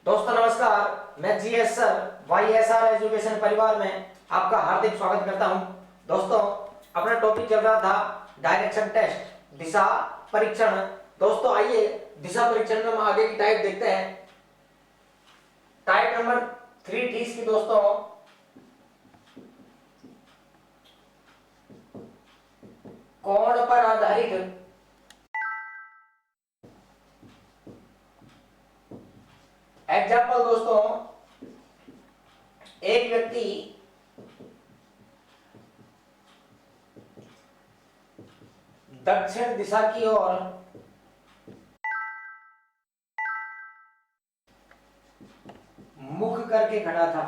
दोस्तों नमस्कार, मैं जीएस सर वाईएसआर एजुकेशन परिवार में आपका हार्दिक स्वागत करता हूं। दोस्तों अपना टॉपिक चल रहा था डायरेक्शन टेस्ट, दिशा परीक्षण। दोस्तों आइए दिशा परीक्षण में हम आगे की टाइप देखते हैं। टाइप नंबर 3 थी इसकी दोस्तों, कोण पर आधारित एग्जाम्पल। दोस्तों एक व्यक्ति दक्षिण दिशा की ओर मुख करके खड़ा था।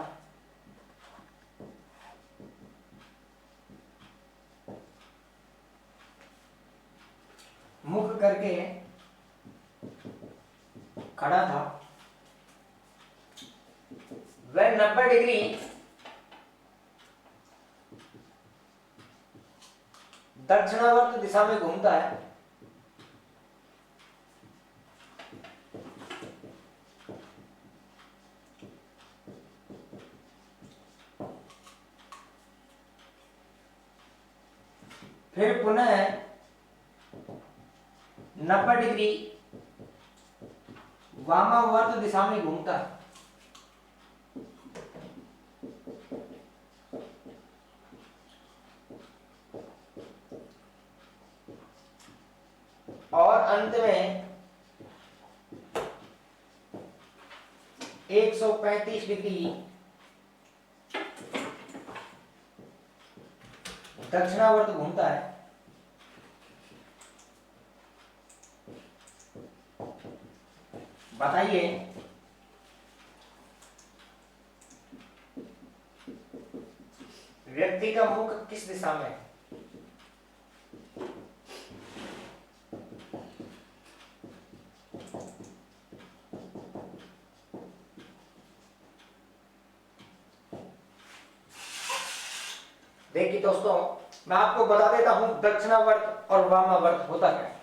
मुख करके खड़ा था। वह 90 डिग्री दक्षिणावर्त दिशा में घूमता है। फिर पुनः 90 डिग्री वामावर्त दिशा में घूमता है। और अंत में 135 डिग्री दक्षिणावर्त घूमता है। बताइए व्यक्ति का मुख किस दिशा में है? देखिए दोस्तों, मैं आपको बता देता हूं दक्षिणावर्त और वामावर्त होता क्या है।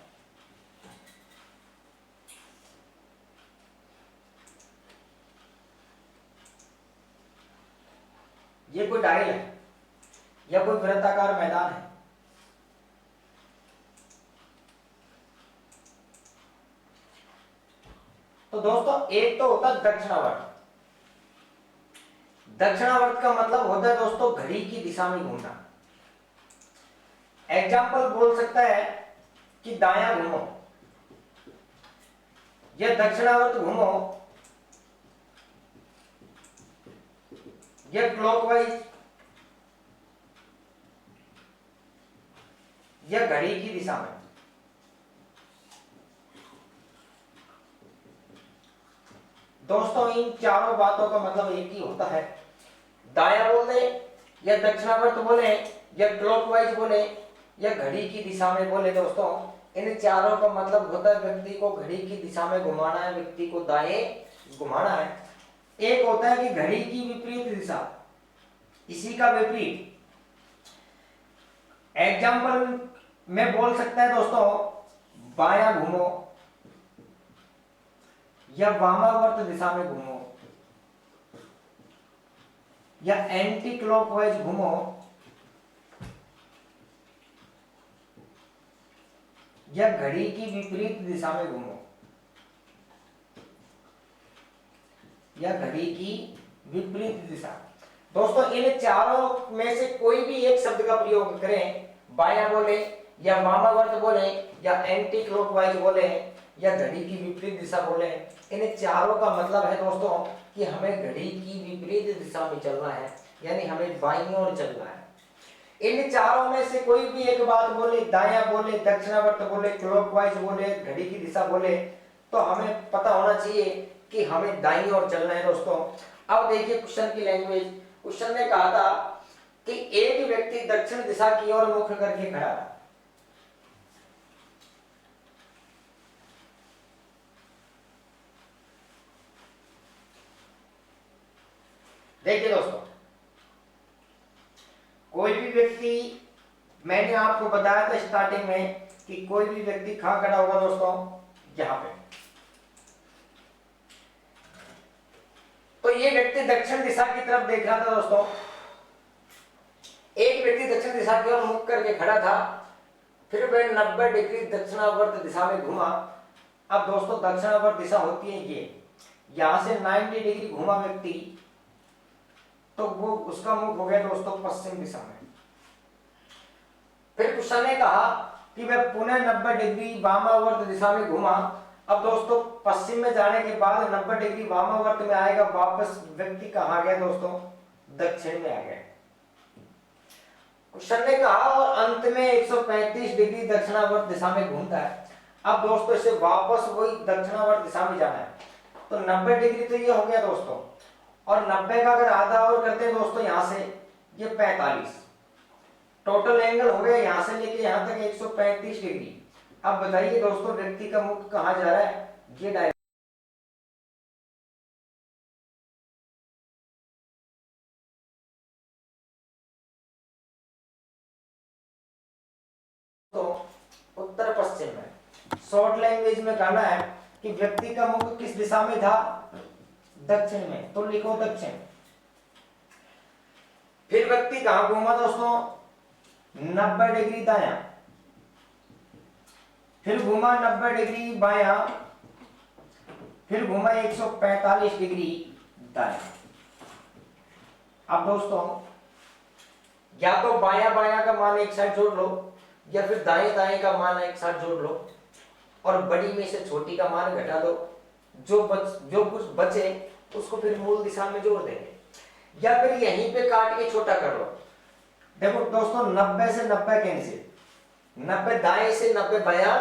ये कोई डायल है या कोई वृत्ताकार मैदान है। तो दोस्तों एक तो होता है दक्षिणावर्त। दक्षिणावर्त का मतलब होता है दोस्तों घड़ी की दिशा में घूमना। एग्जाम्पल बोल सकता है कि दायां घूमो या दक्षिणावर्त घूमो या क्लॉकवाइज या घड़ी की दिशा में। दोस्तों इन चारों बातों का मतलब एक ही होता है। दायां बोले या दक्षिणावर्त बोले या क्लॉकवाइज बोले या घड़ी की दिशा में बोले, दोस्तों इन चारों का मतलब होता है व्यक्ति को घड़ी की दिशा में घुमाना है, व्यक्ति को दाएं घुमाना है। एक होता है कि घड़ी की विपरीत दिशा, इसी का विपरीत। एग्जाम्पल में बोल सकता है दोस्तों बायां घूमो या वामावर्त दिशा में घूमो या एंटी क्लॉकवाइज घूमो या घड़ी की विपरीत दिशा में घूमो या घड़ी की विपरीत दिशा। दोस्तों इन चारों में से कोई भी एक शब्द का प्रयोग करें, बायां बोले या वामावर्त बोले या एंटी क्लॉकवाइज बोले या घड़ी की विपरीत दिशा बोले, इन चारों का मतलब है दोस्तों कि हमें घड़ी की विपरीत दिशा में चलना है, यानी हमें बाईं ओर चलना है। इन चारों में से कोई भी एक बात बोले, दायां बोले, दक्षिणावर्त बोले, क्लॉकवाइज बोले, घड़ी की दिशा बोले, तो हमें पता होना चाहिए कि हमें दाईं ओर चलना है। दोस्तों अब देखिए क्वेश्चन की लैंग्वेज। क्वेश्चन ने कहा था कि एक व्यक्ति दक्षिण दिशा की ओर मुख करके खड़ा था। देखिए दोस्तों, कोई भी व्यक्ति, मैंने आपको बताया था स्टार्टिंग में कि कोई भी व्यक्ति कहां खड़ा होगा दोस्तों, यहां पे। ये व्यक्ति दक्षिण दिशा की तरफ देख रहा था दोस्तों, एक व्यक्ति दक्षिण दिशा की ओर मुख करके खड़ा था, फिर वह 90 डिग्री दक्षिणावर्त दिशा में घूमा। अब दोस्तों दक्षिणावर्त दिशा होती है ये, यहां से 90 डिग्री घूमा व्यक्ति, तो वो उसका मुख हो गया दोस्तों पश्चिम दिशा में। फिर क्वेश्चन ने कहा कि वह पुनः 90 डिग्री वामावर्त दिशा में घूमा। अब दोस्तों पश्चिम में जाने के बाद 90 डिग्री वामावर्त में आएगा, वापस व्यक्ति कहाँ गया दोस्तों, दक्षिण में आ गया। क्वेश्चन ने कहा और अंत में 135 डिग्री दक्षिणावर्त दिशा में घूमता है। अब दोस्तों इसे वापस वही दक्षिणावर्त दिशा में जाना है, तो 90 डिग्री तो ये हो गया दोस्तों, और 90 का अगर आधा और करते हैं दोस्तों यहां से, ये 45, टोटल एंगल हो गया यहां से लेके यहां तक 135 डिग्री। अब बताइए दोस्तों व्यक्ति का मुख कहां जा रहा है, ये डायरेक्शन तो उत्तर पश्चिम में। शॉर्ट लैंग्वेज में कहना है कि व्यक्ति का मुख किस दिशा में था, दक्षिण में, तो लिखो दक्षिण। फिर व्यक्ति कहां घूमा दोस्तों, 90 डिग्री दायां, फिर घूमा 90 डिग्री बायां, फिर घूमा 145 डिग्री दायां। अब दोस्तों या तो बायां बायां का मान एक साइड जोड़ लो, या फिर दाएं दाएं का मान एक साथ जोड़ लो, और बड़ी में से छोटी का मान घटा दो, जो कुछ बचे उसको फिर मूल दिशा में जोड़ देंगे, या फिर यहीं पे काट के छोटा कर लो। देखो दोस्तों 90 से 90 कैंसिल, 90 दाएं से 90 बायां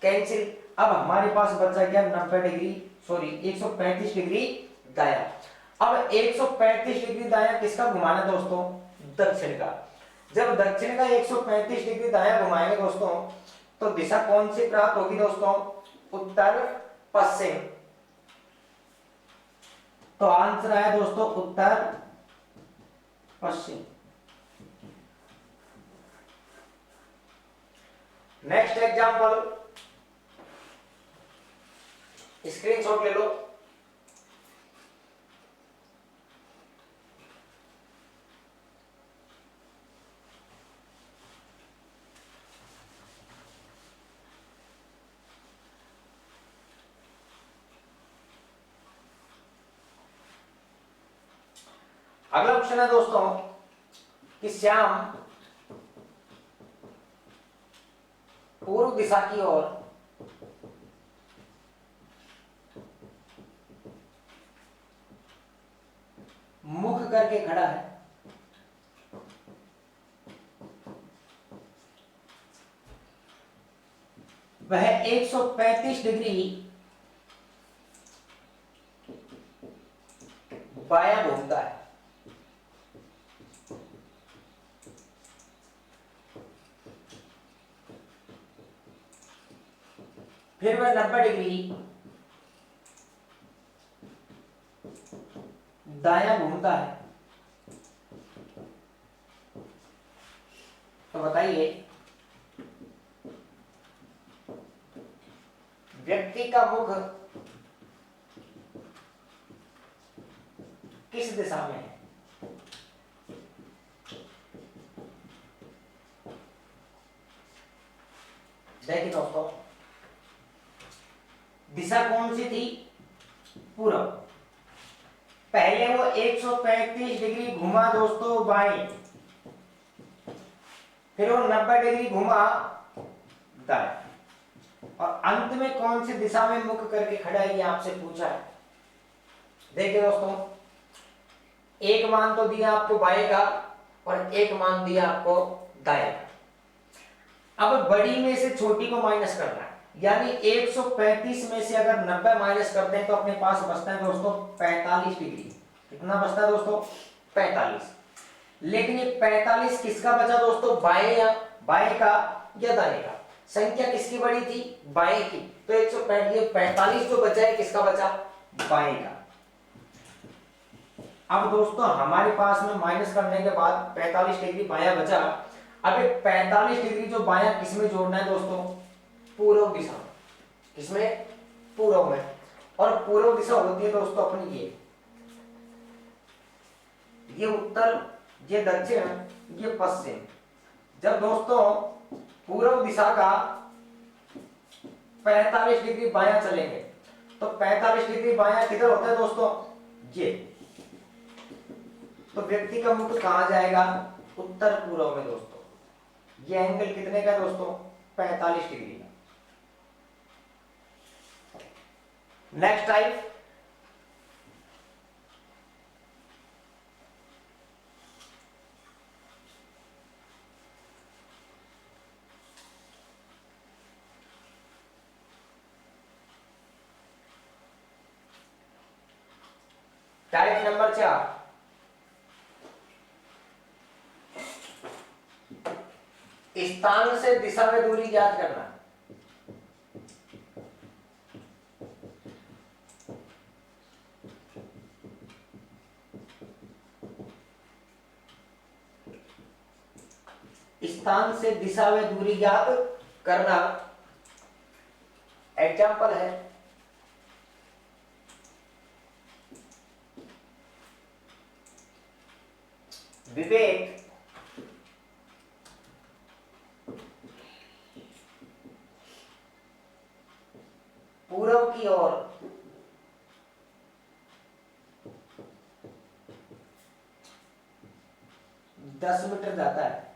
कैंसिल। अब हमारे पास बचा गया 90 डिग्री, सॉरी 135 डिग्री दायां। अब 135 डिग्री दायां किसका घुमाना दोस्तों, दक्षिण का। जब दक्षिण का 135 डिग्री दायां घुमाएंगे दोस्तों, तो दिशा कौन सी प्राप्त होगी दोस्तों, उत्तर पश्चिम। तो आंसर आया दोस्तों उत्तर पश्चिम। नेक्स्ट एग्जांपल, स्क्रीनशॉट ले लो। अगला क्वेश्चन है दोस्तों कि श्याम पूर्व दिशा की ओर मुख करके खड़ा है, वह 135 डिग्री बायां घूमता है। फिर वह 90 डिग्री दायां घूमता है। तो बताइए व्यक्ति का मुख किस दिशा में है। देखिए दोस्तों दिशा कौन सी थी, पूर्व। पहले वो 135 डिग्री घुमा दोस्तों बाएं, फिर वो 90 डिग्री घुमा दाएं, और अंत में कौन सी दिशा में मुख करके खड़ा है ये आपसे पूछा है। देखिए दोस्तों एक मान तो दिया आपको बाएं का और एक मान दिया आपको दाएं का। अब बड़ी में से छोटी को माइनस करना है, यानी 135 में से अगर 90 माइनस करते हैं तो अपने पास बचता है दोस्तों 45 डिग्री। कितना बचता है दोस्तों, 45। लेकिन ये 45 किसका बचा दोस्तों, बाएं का या दाएं का। संख्या किसकी बड़ी थी, बाएं की, तो 145 जो बचा है किसका बचा, बाएं का। अब दोस्तों हमारे पास में माइनस करने के बाद 45 डिग्री बायां बचा। अब 45 डिग्री जो बायां किसमें जोड़ना है दोस्तों, पूर्व दिशा। किसमें, पूर्व में। और पूर्व दिशा होती है दोस्तों अपनी ये, ये उत्तर, ये दक्षिण, ये पश्चिम। जब दोस्तों पूर्व दिशा का 45 डिग्री बायां चलेंगे तो 45 डिग्री बायां किधर होता है दोस्तों, ये। तो व्यक्ति का मुख कहां जाएगा, उत्तर पूर्व में दोस्तों। ये एंगल कितने का दोस्तों, 45 डिग्री का। नेक्स्ट टाइप, टाइप नंबर 4, स्थान से दिशा में दूरी ज्ञात करना। स्थान से दिशा में दूरी ज्ञात करना। एग्जाम्पल है विवेक पूर्व की ओर 10 मीटर जाता है।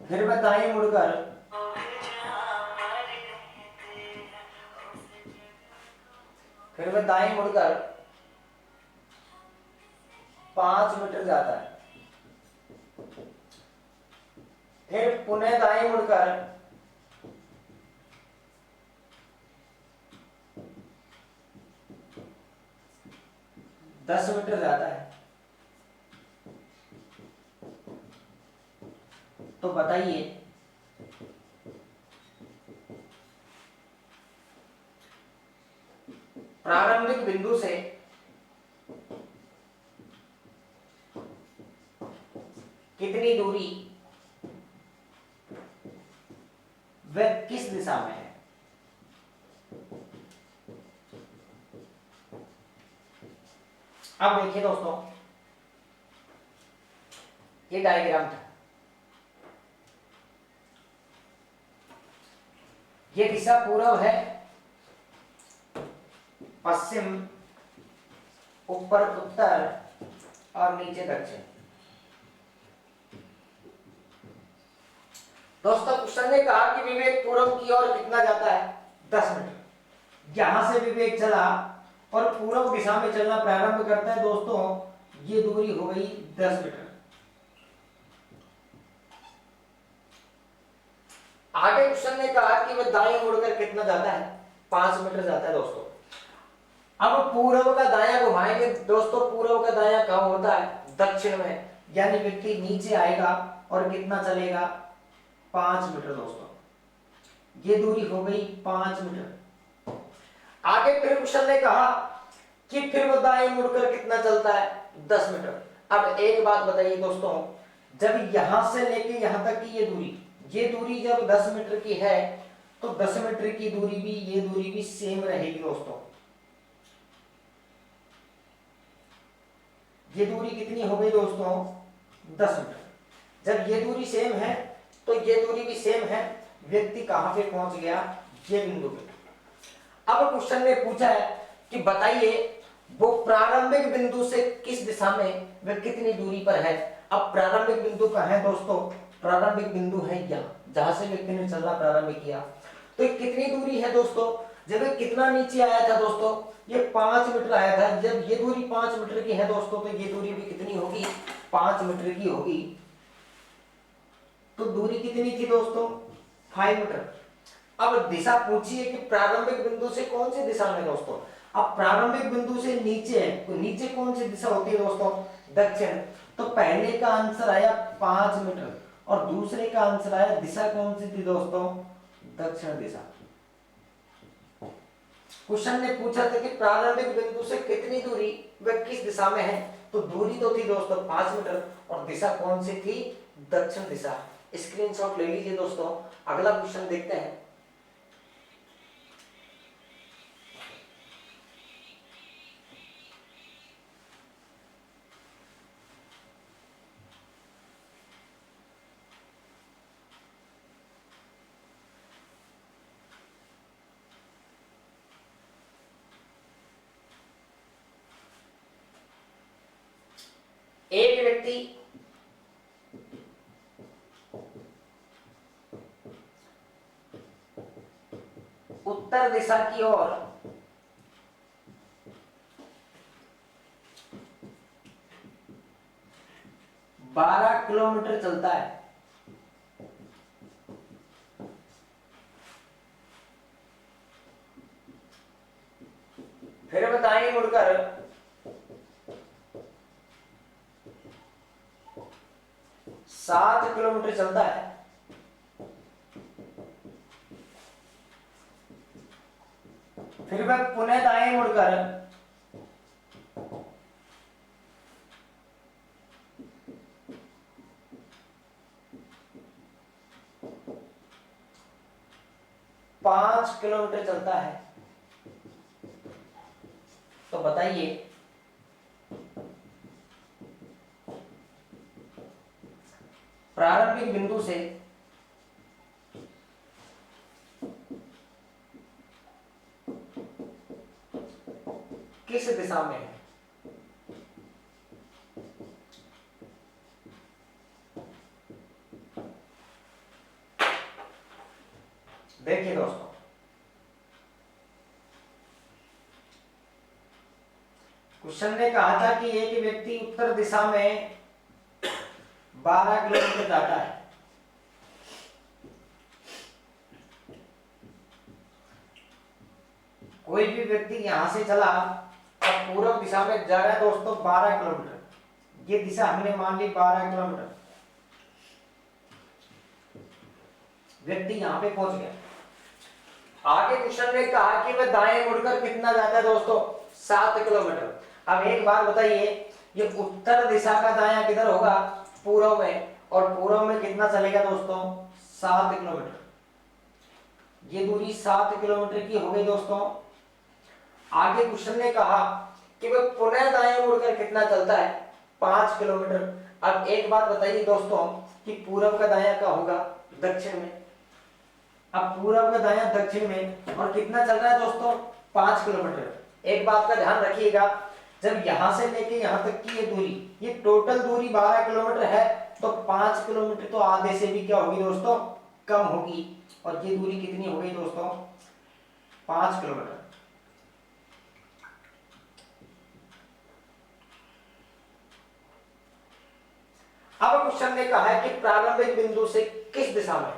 फिर वह दाएं मुड़कर 5 मीटर जाता है। फिर पुनः दाएं मुड़कर 10 मीटर जाता है। तो बताइए प्रारंभिक बिंदु से कितनी दूरी वह किस दिशा में है। अब देखिए दोस्तों, ये डायग्राम था। ये दिशा पूर्व है, पश्चिम, ऊपर उत्तर और नीचे दक्षिण। दोस्तों क्वेश्चन ने कहा कि विवेक पूर्व की ओर कितना जाता है, 10 मीटर। यहां से विवेक चला और पूर्व दिशा में चलना प्रारंभ करता है दोस्तों। ये दूरी हो गई 10 मीटर। आगे क्वेश्चन ने कहा कि वह दाएं मुड़कर कितना जाता है, 5 मीटर जाता है दोस्तों। अब पूर्व का दायां घुमाएंगे दोस्तों। पूर्व का दायां कहां होता है, दक्षिण में। यानी व्यक्ति नीचे आएगा और कितना चलेगा, 5 मीटर दोस्तों। ये दूरी हो गई 5 मीटर। आगे फिर क्वेश्चन ने कहा कि फिर वो दाएं मुड़कर कितना चलता है, 10 मीटर। अब एक बात बताइए दोस्तों, जब यहां से लेके यहां तक की ये दूरी जब 10 मीटर की है तो 10 मीटर की दूरी भी, ये दूरी भी सेम रहेगी दोस्तों। ये दूरी कितनी हो गई दोस्तों, 10 मीटर। जब ये दूरी सेम है तो ये दूरी भी सेम है। व्यक्ति कहां पे पहुंच गया, ये बिंदु पे। अब क्वेश्चन ने पूछा है कि बताइए वो प्रारंभिक बिंदु से किस दिशा में वह कितनी दूरी पर है। अब प्रारंभिक बिंदु कहां है दोस्तों, प्रारंभिक बिंदु है यहाँ, जहां से व्यक्ति ने चलना प्रारंभ किया। तो कितनी दूरी है दोस्तों, जब ये कितना नीचे आया था दोस्तों, ये 5 मीटर आया था। जब ये दूरी 5 मीटर की है दोस्तों, तो ये दूरी भी कितनी होगी, 5 मीटर की होगी। तो दूरी कितनी थी दोस्तों, 5 मीटर। अब दिशा पूछी है कि प्रारंभिक बिंदु से कौन सी दिशा में दोस्तों। अब प्रारंभिक बिंदु से नीचे है, तो नीचे कौन सी दिशा होती है दोस्तों, दक्षिण। तो पहले का आंसर आया 5 मीटर और दूसरे का आंसर आया, दिशा कौन सी थी दोस्तों, दक्षिण दिशा। क्वेश्चन ने पूछा था कि प्रारंभिक बिंदु से कितनी दूरी वह किस दिशा में है। तो दूरी तो थी दोस्तों 5 मीटर और दिशा कौन सी थी, दक्षिण दिशा। स्क्रीनशॉट ले लीजिए दोस्तों। अगला क्वेश्चन देखते हैं। एक व्यक्ति उत्तर दिशा की ओर 12 किलोमीटर चलता है, फिर बताएंगे मुड़कर 7 किलोमीटर चलता है, फिर वह पुनः दाएं मुड़कर 5 किलोमीटर चलता है। तो बताइए प्रारंभिक बिंदु से किस दिशा में है? देखिए दोस्तों, क्वेश्चन ने कहा था कि एक व्यक्ति उत्तर दिशा में 12 किलोमीटर जाता है। कोई भी व्यक्ति यहां से चला और पूर्व दिशा में जा रहा है दोस्तों 12 किलोमीटर, ये दिशा हमने मान ली 12 किलोमीटर। व्यक्ति यहां पे पहुंच गया। आगे क्वेश्चन ने कहा कि वह दाएं मुड़कर कितना जाता है दोस्तों? 7 किलोमीटर। अब एक बात बताइए, ये उत्तर दिशा का दायां किधर होगा? पूर्व में। और पूर्व में कितना चलेगा दोस्तों? 7 किलोमीटर। ये दूरी 7 किलोमीटर की हो गई दोस्तों। आगे क्वेश्चन ने कहा कि वह पुनः दाएं मुड़कर कितना चलता है? 5 किलोमीटर। अब एक बात बताइए दोस्तों कि पूर्व का दायां क्या होगा? दक्षिण में। अब पूर्व का दायां दक्षिण में, और कितना चल रहा है दोस्तों? 5 किलोमीटर। एक बात का ध्यान रखिएगा, जब यहां से लेके यहां तक की ये दूरी, ये टोटल दूरी 12 किलोमीटर है, तो 5 किलोमीटर तो आधे से भी क्या होगी दोस्तों? कम होगी। और ये दूरी कितनी हो गई दोस्तों? 5 किलोमीटर। अब क्वेश्चन ने कहा है कि प्रारंभिक बिंदु से किस दिशा में?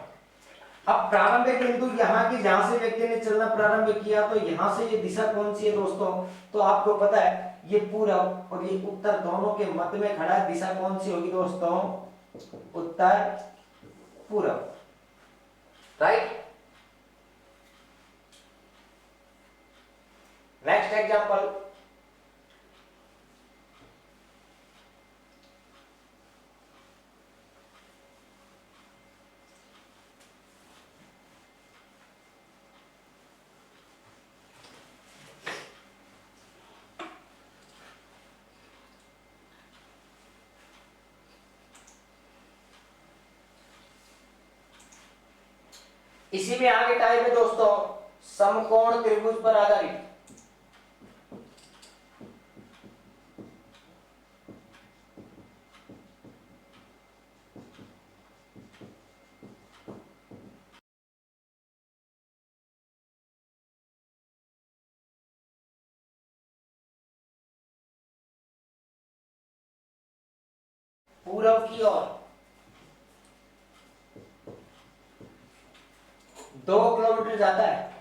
अब प्रारंभिक बिंदु यहाँ की, जहां से व्यक्ति ने चलना प्रारंभ किया, तो यहां से ये दिशा कौन सी है दोस्तों? तो आपको पता है ये पूर्व और ये उत्तर दोनों के मध्य में खड़ा है। दिशा कौन सी होगी दोस्तों? उत्तर पूर्व। राइट। नेक्स्ट एग्जांपल, इसी में आगे टाइप है दोस्तों समकोण त्रिभुज पर आधारित। पूर्व की ओर 2 किलोमीटर जाता है।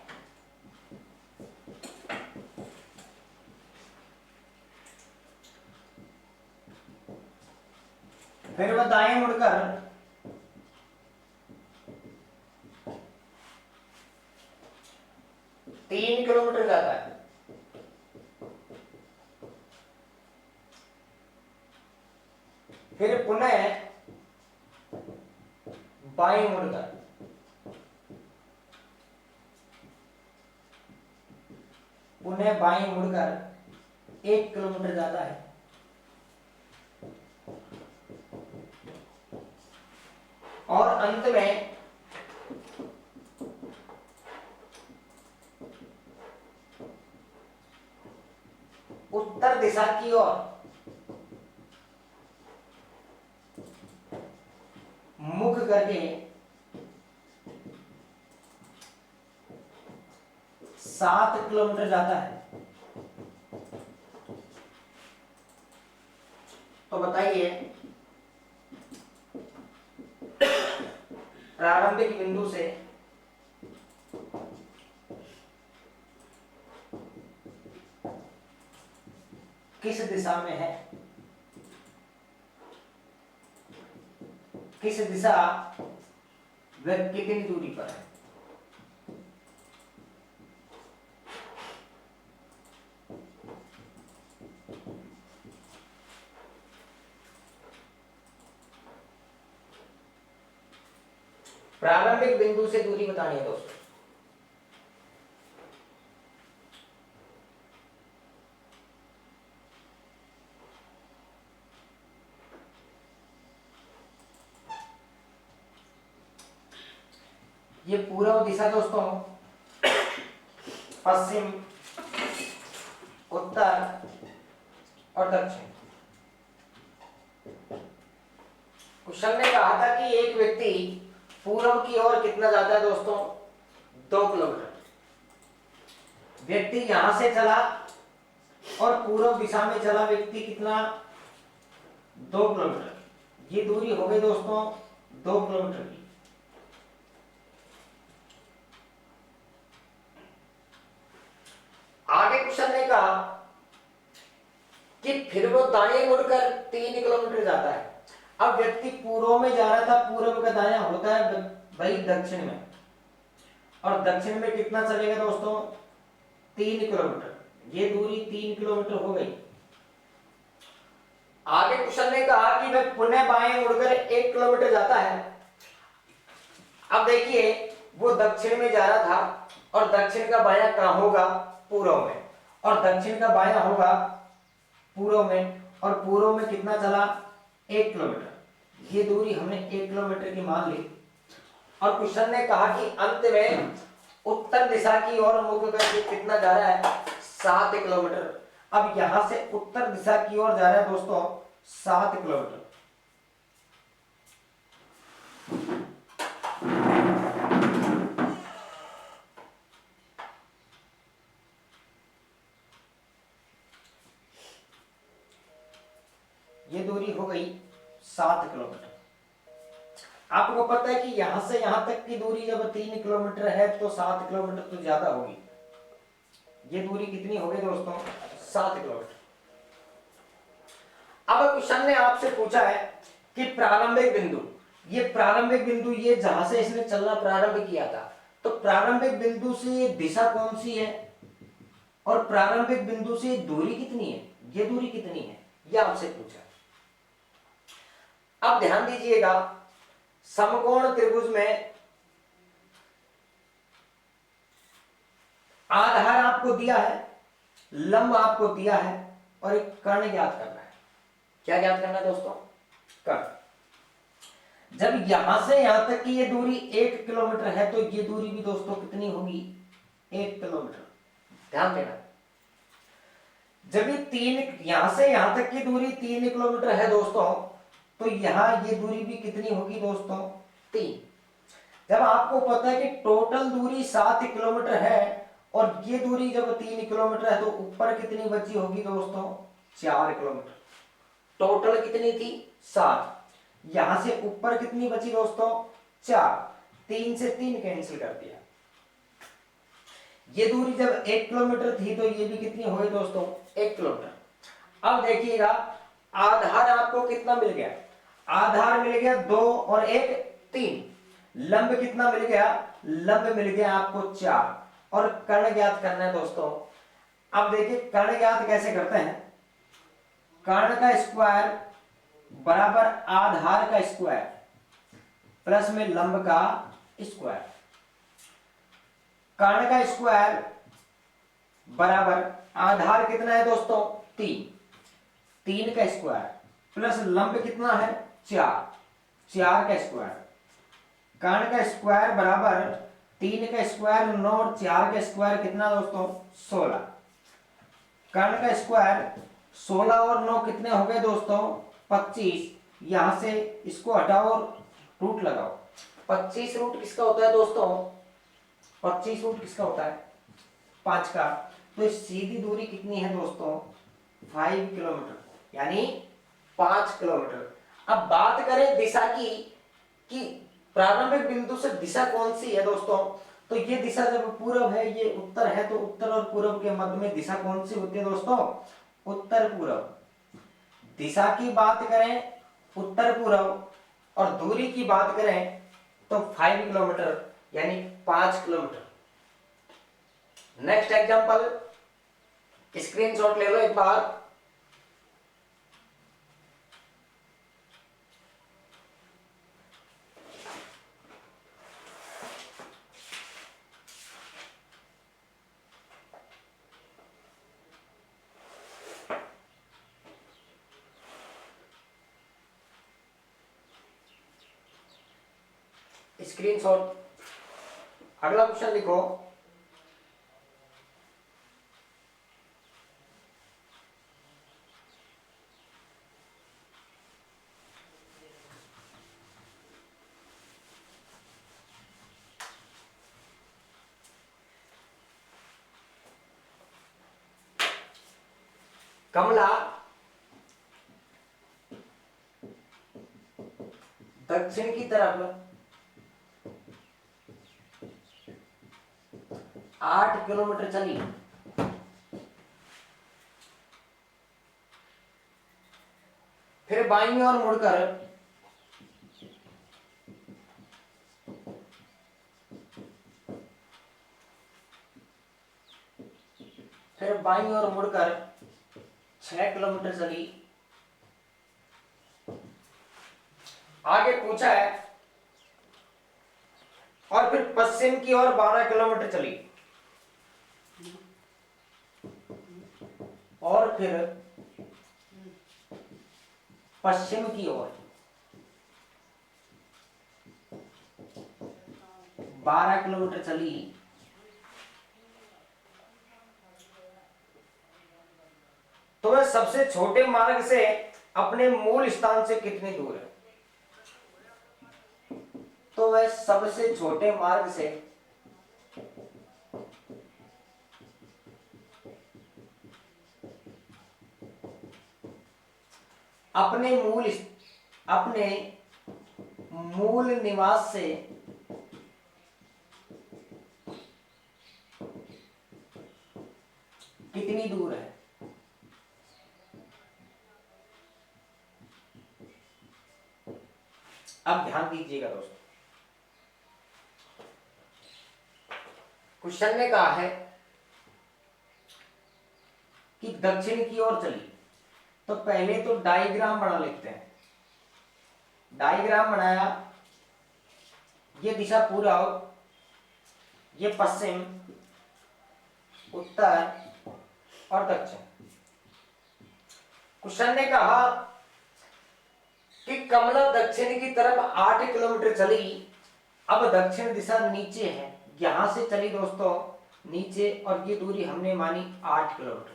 फिर वह दाएं मुड़कर 3 किलोमीटर जाता है। फिर पुनः बाएं मुड़कर बाएं मुड़कर 1 किलोमीटर जाता है। और अंत में उत्तर दिशा की ओर युद्ध करके 7 किलोमीटर जाता है, तो बताइए प्रारंभिक बिंदु से किस दिशा में है, किस दिशा वह कितनी दूरी पर है। प्रारंभिक बिंदु से दूरी बतानी है दोस्तों। ये पूर्व दिशा दोस्तों, पश्चिम, उत्तर और दक्षिण। क्वेश्चन ने कहा था कि एक व्यक्ति पूर्व की ओर कितना जाता है दोस्तों, 2 किलोमीटर। व्यक्ति यहां से चला और पूर्व दिशा में चला व्यक्ति कितना, 2 किलोमीटर। ये दूरी हो गई दोस्तों 2 किलोमीटर की। आगे क्वेश्चन ने कहा कि फिर वो दाएं मुड़कर 3 किलोमीटर जाता है। अब व्यक्ति पूर्व में जा रहा था, पूर्व का दायां होता है भाई दक्षिण में, और दक्षिण में कितना चलेगा दोस्तों, 3 किलोमीटर। ये दूरी 3 किलोमीटर हो गई। आगे क्वेश्चन ने कहा कि वह पुनः बाएं मुड़कर 1 किलोमीटर जाता है। अब देखिए वो दक्षिण में जा रहा था और दक्षिण का बायां कहां होगा, पूर्व में, और दक्षिण का बायां होगा पूर्व में, और पूर्व में कितना चला, 1 किलोमीटर। ये दूरी हमने 1 किलोमीटर की मान ली। और क्वेश्चन ने कहा कि अंत में उत्तर दिशा की ओर मुख करके कितना जा रहा है, 7 किलोमीटर। अब यहां से उत्तर दिशा की ओर जा रहा है दोस्तों 7 किलोमीटर। ये दूरी हो गई 7 किलोमीटर। आपको पता है कि यहां से यहां तक की दूरी जब 3 किलोमीटर है तो 7 किलोमीटर तो ज्यादा होगी। ये दूरी कितनी हो गई दोस्तों, 7 किलोमीटर। अब क्वेश्चन ने आपसे पूछा है कि प्रारंभिक बिंदु, ये प्रारंभिक बिंदु, ये जहां से इसने चलना प्रारंभ किया था, तो प्रारंभिक बिंदु से दिशा कौन सी है और प्रारंभिक बिंदु से दूरी कितनी है, ये दूरी कितनी है, ये आपसे पूछा। अब ध्यान दीजिएगा, समकोण त्रिभुज में आधार आपको दिया है, लंब आपको दिया है, और एक कर्ण ज्ञात करना है। क्या ज्ञात करना है दोस्तों, कर्ण। जब यहां से यहां तक की ये दूरी 1 किलोमीटर है तो ये दूरी भी दोस्तों कितनी होगी, 1 किलोमीटर। ध्यान देना, जब ये 3, यहां से यहां तक की दूरी 3 किलोमीटर है दोस्तों, तो यहां ये दूरी भी कितनी होगी दोस्तों, 3। जब आपको पता है कि टोटल दूरी 7 किलोमीटर है और ये दूरी जब 3 किलोमीटर है तो ऊपर कितनी बची होगी दोस्तों, 4 किलोमीटर। टोटल कितनी थी, 7। यहां से ऊपर कितनी बची दोस्तों, 4। 3 से 3 कैंसिल कर दिया। ये दूरी जब 1 किलोमीटर थी तो ये भी कितनी हो गई दोस्तों, 1 किलोमीटर। अब देखिएगा आधार आपको कितना मिल गया, आधार मिल गया 2 और 1 3। लंब कितना मिल गया, लंब मिल गया आपको 4, और कर्ण ज्ञात करना है दोस्तों। अब देखिए कर्ण ज्ञात कैसे करते हैं, कर्ण का स्क्वायर बराबर आधार का स्क्वायर प्लस में लंब का स्क्वायर। कर्ण का स्क्वायर बराबर आधार कितना है दोस्तों, 3 का स्क्वायर प्लस लंब कितना है, 4 का स्क्वायर। कर्ण का स्क्वायर बराबर 3 का स्क्वायर 9 और 4 का स्क्वायर कितना दोस्तों, 16। कर्ण का स्क्वायर 16 और 9 कितने हो गए दोस्तों, 25। यहां से इसको हटाओ रूट लगाओ। 25 रूट किसका होता है दोस्तों? 25 रूट किसका होता है? 5 का। तो सीधी दूरी कितनी है दोस्तों? 5 किलोमीटर, यानी 5 किलोमीटर। अब बात करें दिशा की कि प्रारंभिक बिंदु से दिशा कौन सी है दोस्तों? तो ये दिशा जब पूर्व है, ये उत्तर है, तो उत्तर और पूर्व के मध्य में दिशा कौन सी होती है दोस्तों? उत्तर पूर्व। दिशा की बात करें उत्तर पूर्व और दूरी की बात करें तो 5 किलोमीटर, यानी 5 किलोमीटर। नेक्स्ट एग्जांपल, स्क्रीनशॉट ले लो एक बार। स्क्रीनशॉट। अगला क्वेश्चन लिखो। कमला दक्षिण की तरफ 8 किलोमीटर चली। फिर बाईं ओर मुड़कर फिर बाईं ओर मुड़कर 6 किलोमीटर चली। आगे पूछा है और फिर पश्चिम की ओर 12 किलोमीटर चली और फिर पश्चिम की ओर 12 किलोमीटर चली। तो वह सबसे छोटे मार्ग से अपने मूल स्थान से कितनी दूर है? तो वह सबसे छोटे मार्ग से अपने मूल निवास से कितनी दूर है? अब ध्यान दीजिएगा दोस्तों, क्वेश्चन ने कहा है कि दक्षिण की ओर चली। तो पहले तो डायग्राम बना लेते हैं। डायग्राम बनाया, ये दिशा पूर्व, ये पश्चिम, उत्तर और दक्षिण। क्वेश्चन ने कहा कि कमला दक्षिण की तरफ 8 किलोमीटर चली। अब दक्षिण दिशा नीचे है, यहां से चली दोस्तों नीचे, और ये दूरी हमने मानी 8 किलोमीटर।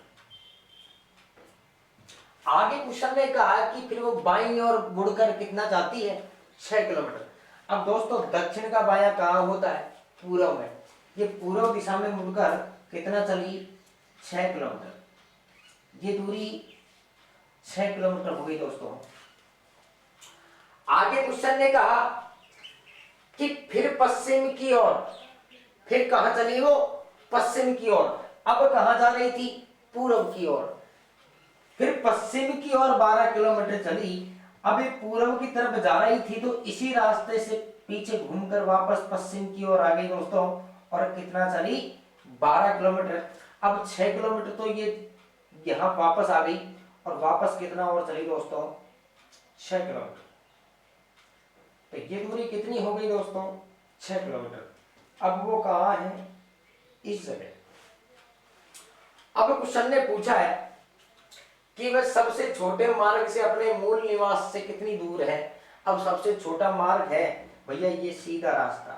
आगे क्वेश्चन ने कहा कि फिर वो बाईं ओर मुड़कर कितना जाती है? 6 किलोमीटर। अब दोस्तों दक्षिण का बायां कहां होता है? पूर्व में। ये पूर्व दिशा में मुड़कर कितना चली? 6 किलोमीटर। ये दूरी 6 किलोमीटर हो गई दोस्तों। आगे क्वेश्चन ने कहा कि फिर पश्चिम की ओर, फिर कहां चली वो? पश्चिम की ओर। अब कहां जा रही थी? पूर्व की ओर। फिर पश्चिम की ओर 12 किलोमीटर चली। अब ये पूर्व की तरफ जा रही थी, तो इसी रास्ते से पीछे घूमकर वापस पश्चिम की ओर आ गई दोस्तों, और कितना चली? 12 किलोमीटर। अब 6 किलोमीटर तो ये यहां वापस आ गई, और वापस कितना और चली दोस्तों? 6 किलोमीटर। तो ये दूरी कितनी हो गई दोस्तों? 6 किलोमीटर। अब वो कहां है? इस जगह। अब क्वेश्चन ने पूछा है कि वह सबसे छोटे मार्ग से अपने मूल निवास से कितनी दूर है। अब सबसे छोटा मार्ग है भैया ये सीधा रास्ता,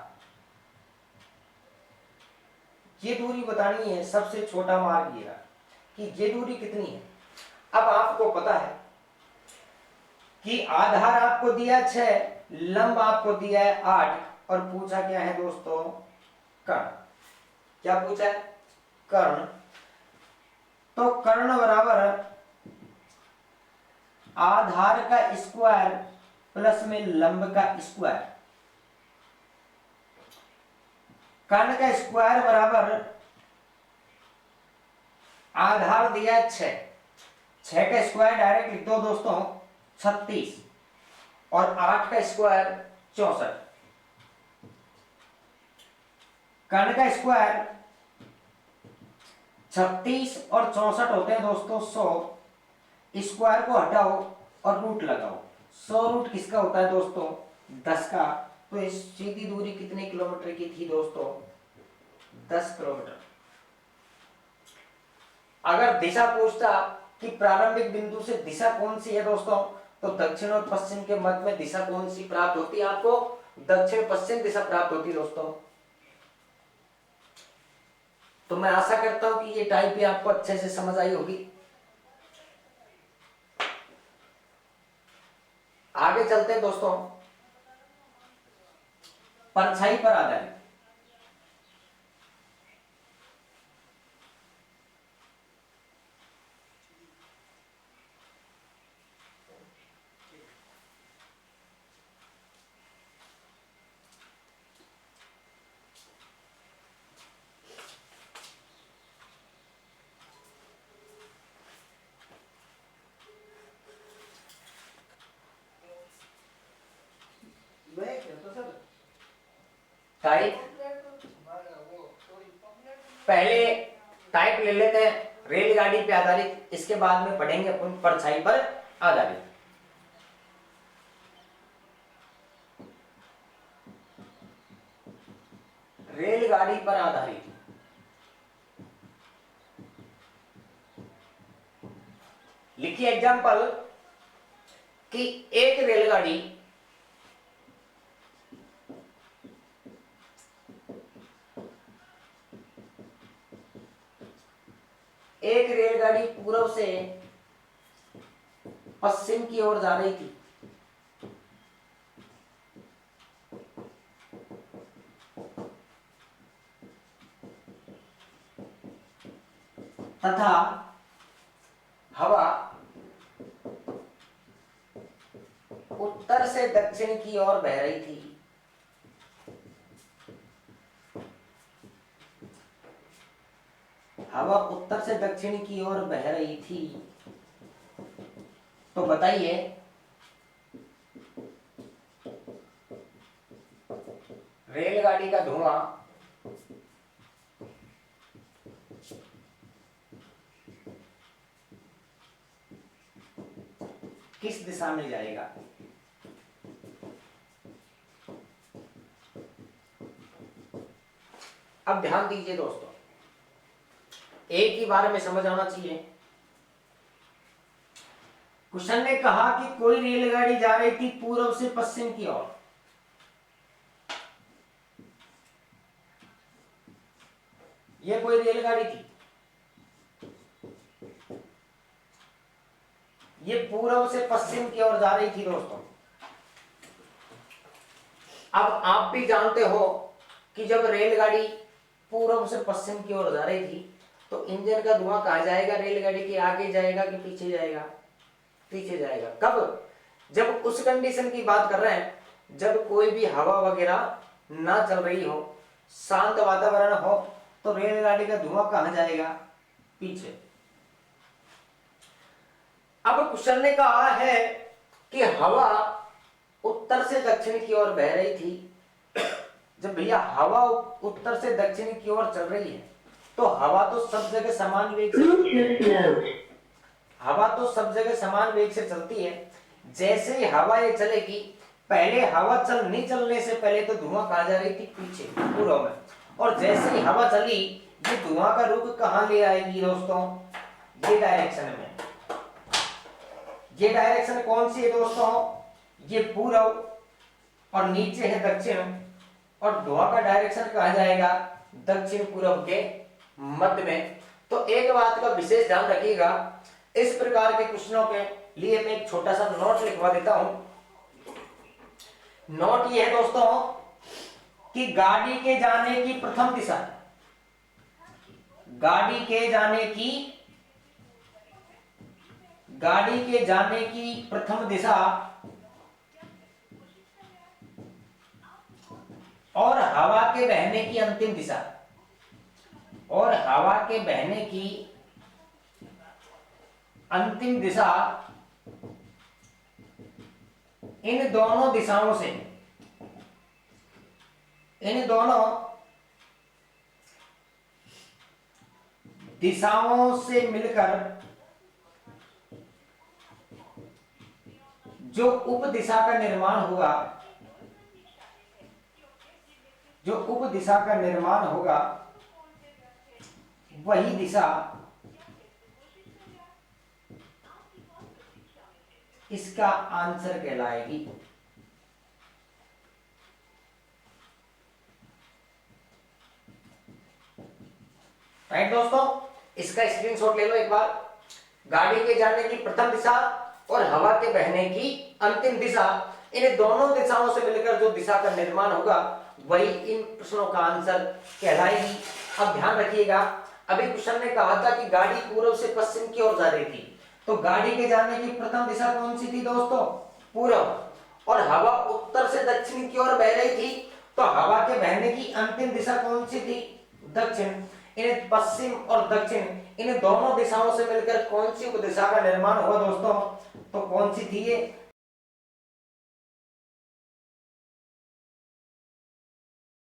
ये दूरी बतानी है। सबसे छोटा मार्ग ये रहा कि ये दूरी कितनी है। अब आपको पता है कि आधार आपको दिया 6, लंब आपको दिया है 8 और पूछा क्या है दोस्तों, कर्ण। क्या पूछा है, कर्ण। तो कर्ण बराबर आधार का स्क्वायर प्लस में लंब का स्क्वायर। कर्ण का स्क्वायर बराबर आधार दिया है 6, 6 का स्क्वायर डायरेक्ट लिख दो दोस्तों 36 और 8 का स्क्वायर 64। कर्ण का स्क्वायर 36 और 64 होते हैं दोस्तों 100। स्क्वायर को हटाओ और रूट लगाओ। 100 रूट किसका होता है दोस्तों, 10 का। तो इस सीधी दूरी कितने किलोमीटर की थी दोस्तों, 10 किलोमीटर। अगर दिशा पूछता कि प्रारंभिक बिंदु से दिशा कौन सी है दोस्तों, तो दक्षिण और पश्चिम के मध्य में दिशा कौन सी प्राप्त होती है, आपको दक्षिण पश्चिम दिशा प्राप्त होती है दोस्तों। तो मैं आशा करता हूं कि ये टाइप भी आपको अच्छे से समझ आई होगी। आगे चलते हैं दोस्तों, परछाई पर आधारित। टाइप पहले टाइप ले लेते हैं रेलगाड़ी पे आधारित, इसके बाद में पढ़ेंगे अपन परछाई पर आधारित। रेलगाड़ी पर आधारित लिखिए एग्जांपल कि एक रेलगाड़ी पूर्व से पश्चिम की ओर जा रही थी। तथा हवा उत्तर से दक्षिण की ओर बह रही थी। हवा उत्तर से दक्षिण की ओर बह रही थी। तो बताइए रेलगाड़ी का धुआं किस दिशा में जाएगा? अब ध्यान दीजिए दोस्तों, एक ही बार में समझ आना चाहिए। क्वेश्चन ने कहा कि कोई रेलगाड़ी जा रही थी पूर्व से पश्चिम की ओर। यह कोई रेलगाड़ी थी, ये पूर्व से पश्चिम की ओर जा रही थी दोस्तों। अब आप भी जानते हो कि जब रेलगाड़ी पूर्व से पश्चिम की ओर जा रही थी तो इंजन का धुआं कहां जाएगा? रेलगाड़ी के आगे जाएगा कि पीछे जाएगा? पीछे जाएगा। कब? जब उस कंडीशन की बात कर रहे हैं जब कोई भी हवा वगैरह ना चल रही हो, शांत वातावरण हो, तो रेलगाड़ी का धुआं कहां जाएगा? पीछे। अब क्वेश्चन ने कहा है कि हवा उत्तर से दक्षिण की ओर बह रही थी। जब भैया हवा उत्तर से दक्षिण की ओर चल रही है तो हवा तो सब जगह समान वेग से चलती है। जैसे ही हवा ये चलेगी, पहले हवा नहीं चलने से पहले तो धुआं कहां जा रही थी? पीछे, पूर्व में। और जैसे ही हवा चली, ये धुआं का रुख कहां ले आएगी दोस्तों? ये डायरेक्शन में। ये डायरेक्शन कौन सी है दोस्तों? ये पूर्व और नीचे है दक्षिण, और धुआं का डायरेक्शन कहां जाएगा? दक्षिण पूर्व के मध्य में। तो एक बात का विशेष ध्यान रखिएगा, इस प्रकार के क्वेश्चनों के लिए मैं एक छोटा सा नोट लिखवा देता हूं। नोट ये है दोस्तों कि गाड़ी के जाने की प्रथम दिशा, गाड़ी के जाने की प्रथम दिशा और हवा के बहने की अंतिम दिशा, और हवा के बहने की अंतिम दिशा इन दोनों दिशाओं से, इन दोनों दिशाओं से मिलकर जो उप दिशा का निर्माण होगा, जो उप दिशा का निर्माण होगा वही दिशा इसका आंसर कहलाएगी। राइट दोस्तों, इसका स्क्रीनशॉट ले लो एक बार। गाड़ी के जाने की प्रथम दिशा और हवा के बहने की अंतिम दिशा, इन दोनों दिशाओं से मिलकर जो दिशा का निर्माण होगा वही इन प्रश्नों का आंसर कहलाएगी। अब ध्यान रखिएगा, अभी क्वेश्चन ने कहा था कि गाड़ी पूर्व से पश्चिम की ओर जा रही थी, तो गाड़ी के जाने की प्रथम दिशा कौन सी थी दोस्तों? पूर्व। और हवा उत्तर से दक्षिण की ओर बह रही थी, तो हवा के बहने की अंतिम दिशा कौन सी थी? दक्षिण। इन पश्चिम और दक्षिण इन दोनों दिशाओं से मिलकर कौन सी दिशा का निर्माण हुआ दोस्तों? तो कौन सी थी ये?